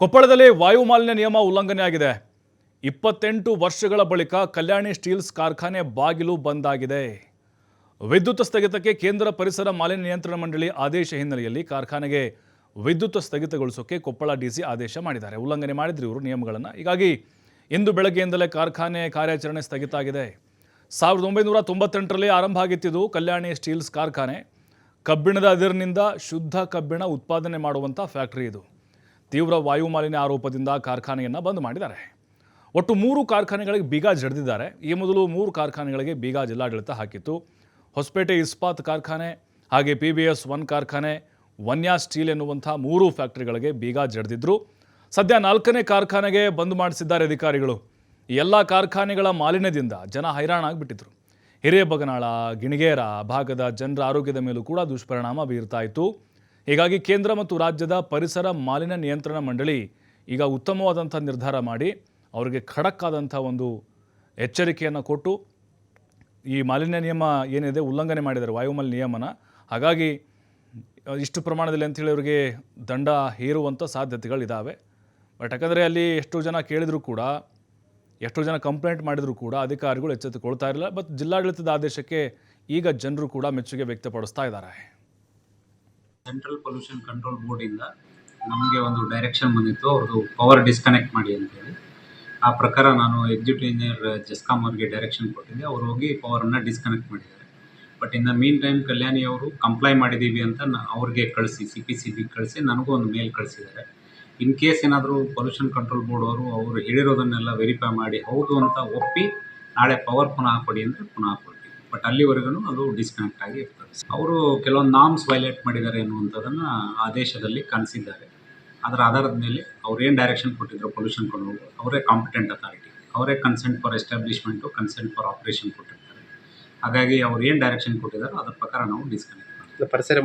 ಕೊಪ್ಪಳದಲ್ಲಿ ವಾಯು ಮಾಲಿನ್ಯ ನಿಯಮ ಉಲ್ಲಂಘನೆ ಆಗಿದೆ. 28 ವರ್ಷಗಳ ಬಳಿಕ ಕಲ್ಯಾಣಿ ಸ್ಟೀಲ್ಸ್ ಕಾರ್ಖಾನೆ ಬಾಗಿಲು ಬಂದಾಗಿದೆ. ವಿದ್ಯುತ್ ಸ್ಥಗಿತಕ್ಕೆ ಕೇಂದ್ರ ಪರಿಸರ ಮಾಲಿನ್ಯ ನಿಯಂತ್ರಣ ಮಂಡಳಿ ಆದೇಶ ಹಿನ್ನೆಲೆಯಲ್ಲಿ ಕಾರ್ಖಾನೆಗೆ ವಿದ್ಯುತ್ ಸ್ಥಗಿತಗೊಳಿಸೋಕೆ ಕೊಪ್ಪಳ ಡಿಸಿ ಆದೇಶ ಮಾಡಿದ್ದಾರೆ. ಉಲ್ಲಂಘನೆ ಮಾಡಿದ್ರು ಇವರು ನಿಯಮಗಳನ್ನು. ಹೀಗಾಗಿ ಇಂದು ಬೆಳಗ್ಗೆಯಿಂದಲೇ ಕಾರ್ಖಾನೆ ಕಾರ್ಯಾಚರಣೆ ಸ್ಥಗಿತ ಆಗಿದೆ. 1998ರಲ್ಲಿ ಆರಂಭ ಆಗಿತ್ತಿದ್ದು ಕಲ್ಯಾಣಿ ಸ್ಟೀಲ್ಸ್ ಕಾರ್ಖಾನೆ. ಕಬ್ಬಿಣದ ಅದಿರಿನಿಂದ ಶುದ್ಧ ಕಬ್ಬಿಣ ಉತ್ಪಾದನೆ ಮಾಡುವಂಥ ಫ್ಯಾಕ್ಟರಿ ಇದು. ತೀವ್ರ ವಾಯು ಮಾಲಿನ್ಯ ಆರೋಪದಿಂದ ಕಾರ್ಖಾನೆಯನ್ನು ಬಂದ್ ಮಾಡಿದ್ದಾರೆ. ಒಟ್ಟು 3 ಕಾರ್ಖಾನೆಗಳಿಗೆ ಬೀಗ ಜಡಿದಿದ್ದಾರೆ. ಈ ಮೊದಲು 3 ಕಾರ್ಖಾನೆಗಳಿಗೆ ಬೀಗ ಜಿಲ್ಲಾಡಳಿತ ಹಾಕಿತ್ತು. ಹೊಸಪೇಟೆ ಇಸ್ಪಾತ್ ಕಾರ್ಖಾನೆ, ಹಾಗೆ PBS 1 ಕಾರ್ಖಾನೆ, ವನ್ಯಾ ಸ್ಟೀಲ್ ಎನ್ನುವಂಥ 3 ಫ್ಯಾಕ್ಟರಿಗಳಿಗೆ ಬೀಗ ಜಡಿದಿದ್ರು. ಸದ್ಯ 4ನೇ ಕಾರ್ಖಾನೆಗೆ ಬಂದ್ ಮಾಡಿಸಿದ್ದಾರೆ ಅಧಿಕಾರಿಗಳು. ಈ ಎಲ್ಲ ಕಾರ್ಖಾನೆಗಳ ಮಾಲಿನ್ಯದಿಂದ ಜನ ಹೈರಾಣಾಗಿಬಿಟ್ಟಿದ್ರು. ಹಿರೇಬಗನಾಳ, ಗಿಣಿಗೇರ ಭಾಗದ ಜನರ ಆರೋಗ್ಯದ ಮೇಲೂ ಕೂಡ ದುಷ್ಪರಿಣಾಮ ಬೀರ್ತಾ ಇತ್ತು. ಹೀಗಾಗಿ ಕೇಂದ್ರ ಮತ್ತು ರಾಜ್ಯದ ಪರಿಸರ ಮಾಲಿನ್ಯ ನಿಯಂತ್ರಣ ಮಂಡಳಿ ಈಗ ಉತ್ತಮವಾದಂಥ ನಿರ್ಧಾರ ಮಾಡಿ ಅವರಿಗೆ ಖಡಕ್ ಆದಂಥ ಒಂದು ಎಚ್ಚರಿಕೆಯನ್ನು ಕೊಟ್ಟು ಈ ಮಾಲಿನ್ಯ ನಿಯಮ ಏನಿದೆ ಉಲ್ಲಂಘನೆ ಮಾಡಿದ್ದಾರೆ ವಾಯುಮಾಲಿನ್ಯ ನಿಯಮನ. ಹಾಗಾಗಿ ಇಷ್ಟು ಪ್ರಮಾಣದಲ್ಲಿ ಅಂಥೇಳಿ ಅವರಿಗೆ ದಂಡ ಹೇರುವಂಥ ಸಾಧ್ಯತೆಗಳಿದ್ದಾವೆ. ಬಟ್ ಯಾಕಂದರೆ ಅಲ್ಲಿ ಎಷ್ಟೋ ಜನ ಕೇಳಿದರೂ ಕೂಡ, ಎಷ್ಟೋ ಜನ ಕಂಪ್ಲೇಂಟ್ ಮಾಡಿದರೂ ಕೂಡ ಅಧಿಕಾರಿಗಳು ಎಚ್ಚೆತ್ತುಕೊಳ್ತಾ ಇರಲಿಲ್ಲ. ಬಟ್ ಜಿಲ್ಲಾಡಳಿತದ ಆದೇಶಕ್ಕೆ ಈಗ ಜನರು ಕೂಡ ಮೆಚ್ಚುಗೆ ವ್ಯಕ್ತಪಡಿಸ್ತಾ ಇದ್ದಾರೆ. ಸೆಂಟ್ರಲ್ ಪೊಲ್ಯೂಷನ್ ಕಂಟ್ರೋಲ್ ಬೋರ್ಡಿಂದ ನಮಗೆ ಒಂದು ಡೈರೆಕ್ಷನ್ ಬಂದಿತ್ತು, ಅವ್ರದ್ದು ಪವರ್ ಡಿಸ್ಕನೆಕ್ಟ್ ಮಾಡಿ ಅಂತೇಳಿ. ಆ ಪ್ರಕಾರ ನಾನು ಎಕ್ಸಿಕ್ಯೂಟಿವ್ ಇಂಜಿನಿಯರ್ ಜೆಸ್ಕಾಮ್ ಅವ್ರಿಗೆ ಡೈರೆಕ್ಷನ್ ಕೊಟ್ಟಿದ್ದೆ. ಅವರು ಹೋಗಿ ಪವರನ್ನು ಡಿಸ್ಕನೆಕ್ಟ್ ಮಾಡಿದ್ದಾರೆ. But in the mean time Kalyani ಅವರು ಕಂಪ್ಲೈ ಮಾಡಿದ್ದೀವಿ ಅಂತ ಅವ್ರಿಗೆ ಕಳಿಸಿ CPCB ಕಳಿಸಿ ನನಗೂ ಒಂದು ಮೇಲ್ ಕಳಿಸಿದ್ದಾರೆ. ಇನ್ ಕೇಸ್ ಏನಾದರೂ ಪೊಲ್ಯೂಷನ್ ಕಂಟ್ರೋಲ್ ಬೋರ್ಡ್ ಅವರು ಹೇಳಿರೋದನ್ನೆಲ್ಲ ವೆರಿಫೈ ಮಾಡಿ ಹೌದು ಅಂತ ಒಪ್ಪಿ ನಾಳೆ ಪವರ್ ಪುನಃ ಕೊಡಿ ಅಂದರೆ ಪುನಃ ಕೊಡ್ತೀವಿ. ಬಟ್ ಅಲ್ಲಿವರೆಗೂ ಅದು ಡಿಸ್ಕನೆಕ್ಟ್ ಆಗಿ ಇರ್ತದೆ. ಅವರು ಕೆಲವೊಂದು ನಾರ್ಮ್ಸ್ ವೈಲೇಟ್ ಮಾಡಿದ್ದಾರೆ ಎನ್ನುವಂಥದ್ದನ್ನು ಆದೇಶದಲ್ಲಿ ಕಾಣಿಸಿದ್ದಾರೆ. ಅದರ ಆಧಾರದ ಮೇಲೆ ಅವ್ರೇನು ಡೈರೆಕ್ಷನ್ ಕೊಟ್ಟಿದ್ರು ಪೊಲ್ಯೂಷನ್ ಕಂಟ್ರೋಲ್ ಅವರೇ ಕಾಂಪಿಟೆಂಟ್ ಅಥಾರಿಟಿ, ಅವರೇ consent for establishment, consent for operation ಕೊಟ್ಟಿರ್ತಾರೆ. ಹಾಗಾಗಿ ಅವ್ರು ಏನು ಡೈರೆಕ್ಷನ್ ಕೊಟ್ಟಿದ್ದಾರೋ ಅದ್ರ ಪ್ರಕಾರ ನಾವು ಡಿಸ್ಕನೆಕ್ಟ್ ಮಾಡ್ತೀವಿ. ಪರಿಸರ